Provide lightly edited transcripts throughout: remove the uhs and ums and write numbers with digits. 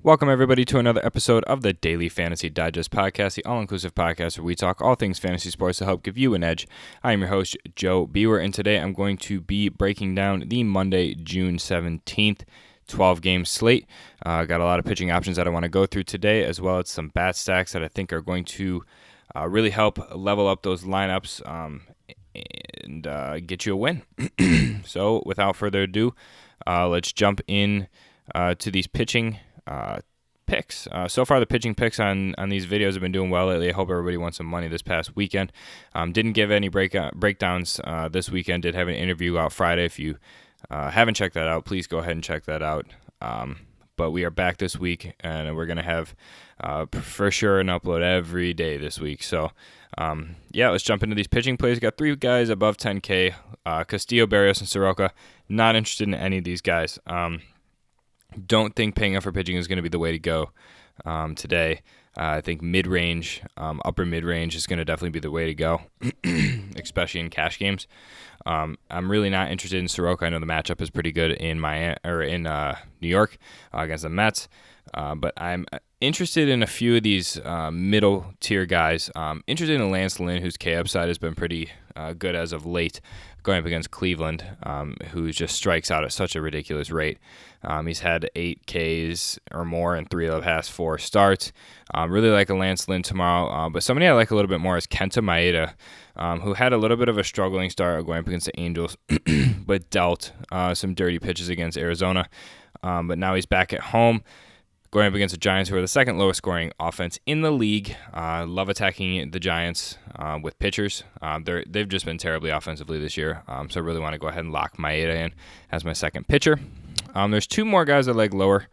Welcome, everybody, to another episode of the Daily Fantasy Digest Podcast, the all-inclusive podcast where we talk all things fantasy sports to help give you an edge. I am your host, Joe Bewer, and today I'm going to be breaking down the Monday, June 17th, 12-game slate. Got a lot of pitching options that I want to go through today, as well as some bat stacks that I think are going to really help level up those lineups and get you a win. So, without further ado, let's jump in to these pitching picks. So far, the pitching picks on these videos have been doing well lately. I hope everybody won some money this past weekend. Didn't give any breakdowns this weekend. Did have an interview out Friday. If you haven't checked that out, please go ahead and check that out. But we are back this week, and we're going to have for sure an upload every day this week. So, let's jump into these pitching plays. Got three guys above 10K. Castillo, Barrios, and Soroka. Not interested in any of these guys. Don't think paying up for pitching is going to be the way to go today. I think mid-range, upper mid-range is going to definitely be the way to go, especially in cash games. I'm really not interested in Soroka. I know the matchup is pretty good in New York against the Mets, but I'm interested in a few of these middle-tier guys. Interested in Lance Lynn, whose K upside has been pretty good as of late, going up against Cleveland, who just strikes out at such a ridiculous rate. He's had 8 Ks or more in 3 of the past 4 starts. Really like a Lance Lynn tomorrow, but somebody I like a little bit more is Kenta Maeda, who had a little bit of a struggling start going up against the Angels, but dealt some dirty pitches against Arizona. But now he's back at home, going up against the Giants, who are the second lowest scoring offense in the league. Love attacking the Giants with pitchers. They've just been terribly offensively this year, so I really want to go ahead and lock Maeda in as my second pitcher. There's 2 more guys I like lower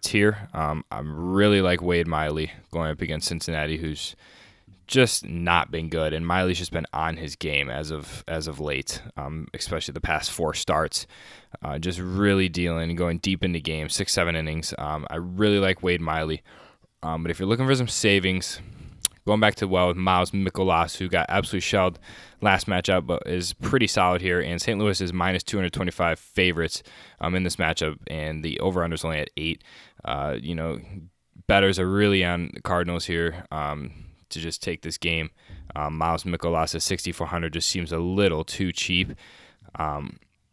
tier. I really like Wade Miley going up against Cincinnati, who's just not been good, and Miley's just been on his game as of late, especially the past 4 starts. Just really dealing, going deep into games, 6-7 innings. I really like Wade Miley, but if you're looking for some savings, going back to with Miles Mikolas, who got absolutely shelled last matchup, but is pretty solid here, and St. Louis is minus 225 favorites in this matchup, and the over-under is only at 8. Bettors are really on the Cardinals here to just take this game. Miles Mikolas at 6,400 just seems a little too cheap.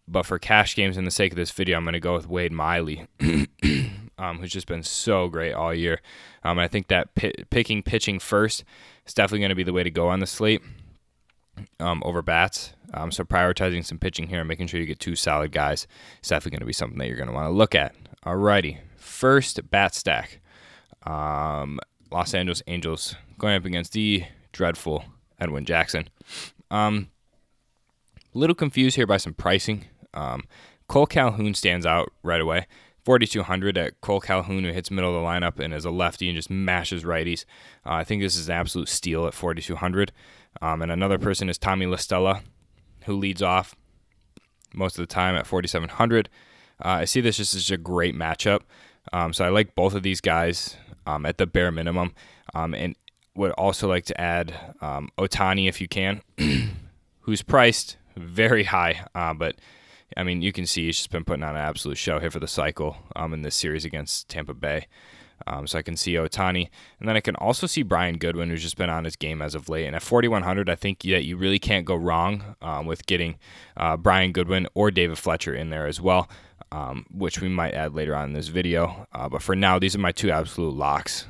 But for cash games, in the sake of this video, I'm going to go with Wade Miley, who's just been so great all year. I think that picking pitching first is definitely going to be the way to go on the slate over bats. So prioritizing some pitching here and making sure you get 2 solid guys is definitely going to be something that you're going to want to look at. Alrighty, first bat stack. Los Angeles Angels going up against the dreadful Edwin Jackson. Little confused here by some pricing. Cole Calhoun stands out right away. 4,200 at Cole Calhoun, who hits middle of the lineup and is a lefty and just mashes righties. I think this is an absolute steal at 4,200. And another person is Tommy La Stella, who leads off most of the time at 4,700. I see this just as a great matchup. So I like both of these guys at the bare minimum. And would also like to add Ohtani if you can, who's priced very high, but I mean, you can see he's just been putting on an absolute show here for the cycle in this series against Tampa Bay. So I can see Ohtani, and then I can also see Brian Goodwin, who's just been on his game as of late. And at 4,100, I think that you really can't go wrong with getting Brian Goodwin or David Fletcher in there as well, which we might add later on in this video. But for now, these are my 2 absolute locks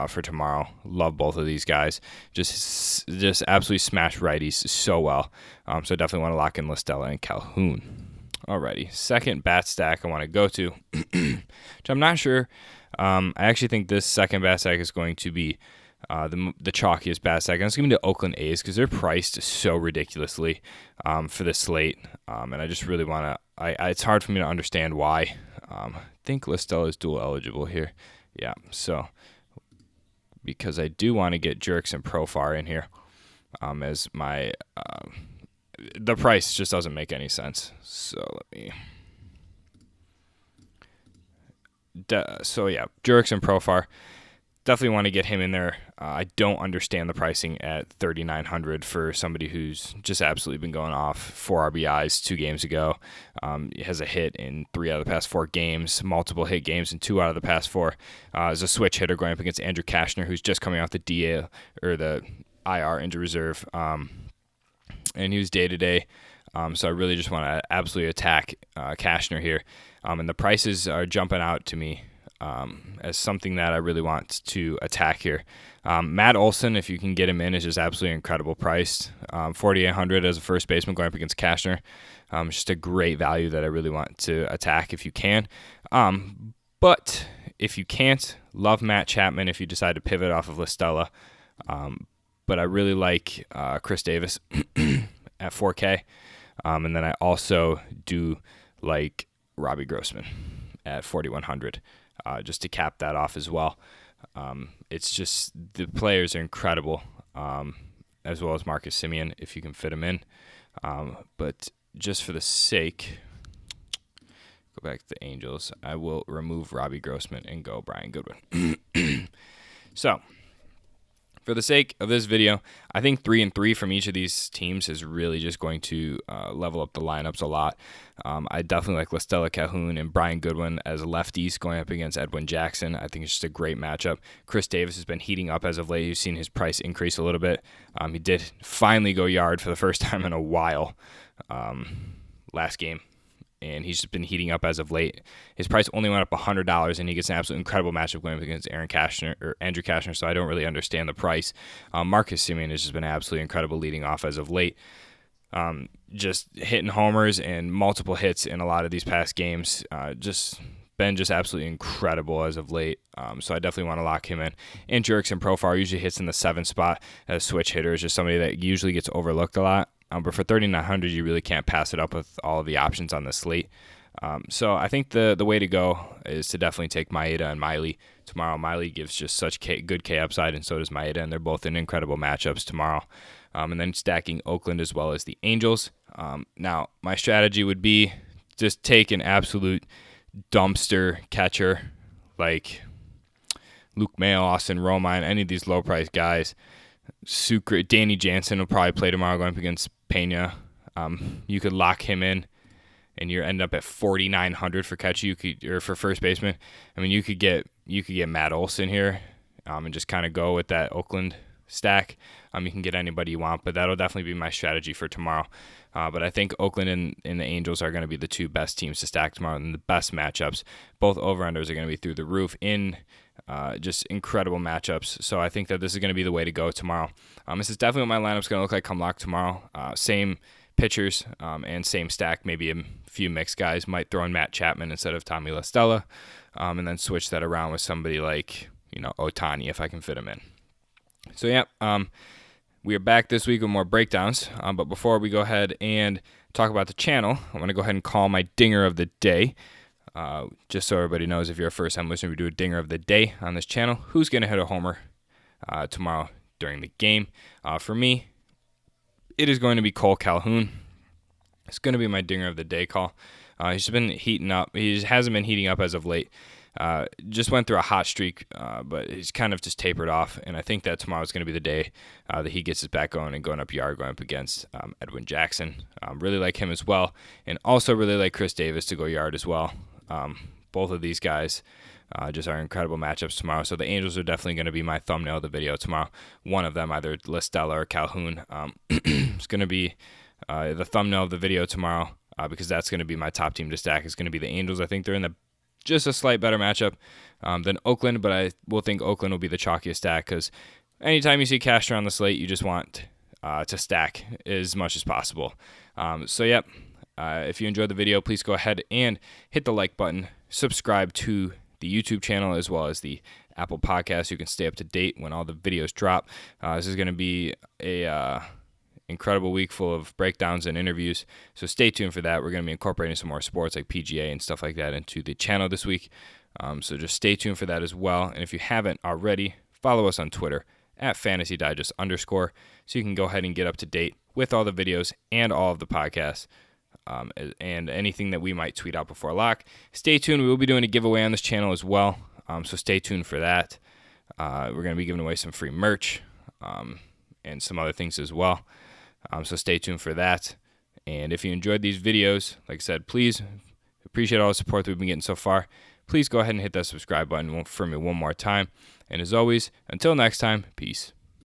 for tomorrow. Love both of these guys. Just absolutely smash righties so well. So definitely want to lock in La Stella and Calhoun. Alrighty, second bat stack I want to go to, which I'm not sure. I actually think this second bat stack is going to be the chalkiest bat stack. And it's going to be the Oakland A's because they're priced so ridiculously for this slate. And I just really want to, it's hard for me to understand why. I think La Stella is dual eligible here. Yeah, so because I do want to get Jerks and Profar in here as my the price just doesn't make any sense. So let me. So yeah, Jerks and Profar. definitely want to get him in there. I don't understand the pricing at $3,900 for somebody who's just absolutely been going off. 4 RBIs 2 games ago. He has a hit in 3 out of the past 4 games, multiple hit games in 2 out of the past 4. As a switch hitter going up against Andrew Kashner, who's just coming off the DA or the IR injured reserve, and he was day-to-day. So I really just want to absolutely attack Kashner here. And the prices are jumping out to me as something that I really want to attack here. Matt Olson, if you can get him in, is just absolutely incredible priced. $4,800 as a first baseman going up against Kashner. Just a great value that I really want to attack if you can. But if you can't, love Matt Chapman if you decide to pivot off of Listella. But I really like Chris Davis at 4K. And then I also do like Robbie Grossman at 4,100, just to cap that off as well. It's just the players are incredible, as well as Marcus Semien if you can fit him in. But just for the sake, go back to the Angels, I will remove Robbie Grossman and go Brian Goodwin. So, for the sake of this video, I think 3-3 from each of these teams is really just going to level up the lineups a lot. I definitely like Listella Calhoun and Brian Goodwin as lefties going up against Edwin Jackson. I think it's just a great matchup. Chris Davis has been heating up as of late. You've seen his price increase a little bit. He did finally go yard for the first time in a while last game. And he's just been heating up as of late. His price only went up $100, and he gets an absolutely incredible matchup going up against Andrew Kashner, so I don't really understand the price. Marcus Semien has just been absolutely incredible leading off as of late. Just hitting homers and multiple hits in a lot of these past games. Just absolutely incredible as of late. So I definitely want to lock him in. And Jurickson Profar usually hits in the 7th spot as a switch hitter. Is just somebody that usually gets overlooked a lot. But for $3,900, you really can't pass it up with all of the options on the slate. So I think the way to go is to definitely take Maeda and Miley tomorrow. Miley gives just such good K upside, and so does Maeda, and they're both in incredible matchups tomorrow. And then stacking Oakland as well as the Angels. Now, my strategy would be just take an absolute dumpster catcher like Luke Mayo, Austin Romine, any of these low-priced guys. Danny Jansen will probably play tomorrow going up against Pena. You could lock him in, and you end up at $4,900 for catcher. Or for first baseman. I mean, you could get Matt Olson here, and just kind of go with that Oakland stack. You can get anybody you want, but that'll definitely be my strategy for tomorrow. But I think Oakland and the Angels are going to be the 2 best teams to stack tomorrow, and the best matchups. Both over-unders are going to be through the roof in just incredible matchups. So I think that this is going to be the way to go tomorrow. This is definitely what my lineup's going to look like come lock tomorrow. Same pitchers and same stack. Maybe a few mixed guys. Might throw in Matt Chapman instead of Tommy LaStella, and then switch that around with somebody like Ohtani if I can fit him in. So yeah, we are back this week with more breakdowns. But before we go ahead and talk about the channel, I want to go ahead and call my dinger of the day. Just so everybody knows, if you're a first-time listener, we do a dinger of the day on this channel. Who's going to hit a homer tomorrow during the game? For me, it is going to be Cole Calhoun. It's going to be my dinger of the day call. He's been heating up. He hasn't been heating up as of late. Just went through a hot streak, but he's kind of just tapered off, and I think that tomorrow is going to be the day that he gets his back going and going up yard, going up against Edwin Jackson. Really like him as well, and also really like Chris Davis to go yard as well. Both of these guys just are incredible matchups tomorrow, so the Angels are definitely going to be my thumbnail of the video tomorrow. One of them, either Listella or Calhoun, is going to be the thumbnail of the video tomorrow because that's going to be my top team to stack. It's going to be the Angels. I think they're in just a slight better matchup than Oakland, but I will think Oakland will be the chalkiest stack because anytime you see Cashner on the slate, you just want to stack as much as possible. So, yep. If you enjoyed the video, please go ahead and hit the like button. Subscribe to the YouTube channel as well as the Apple Podcast. You can stay up to date when all the videos drop. This is going to be a incredible week full of breakdowns and interviews. So stay tuned for that. We're going to be incorporating some more sports like PGA and stuff like that into the channel this week. So just stay tuned for that as well. And if you haven't already, follow us on Twitter at @FantasyDigest_ so you can go ahead and get up to date with all the videos and all of the podcasts. And anything that we might tweet out before lock. Stay tuned. We will be doing a giveaway on this channel as well, so stay tuned for that. We're going to be giving away some free merch and some other things as well. So stay tuned for that. And if you enjoyed these videos, like I said, please appreciate all the support that we've been getting so far. Please go ahead and hit that subscribe button for me one more time. And as always, until next time, peace.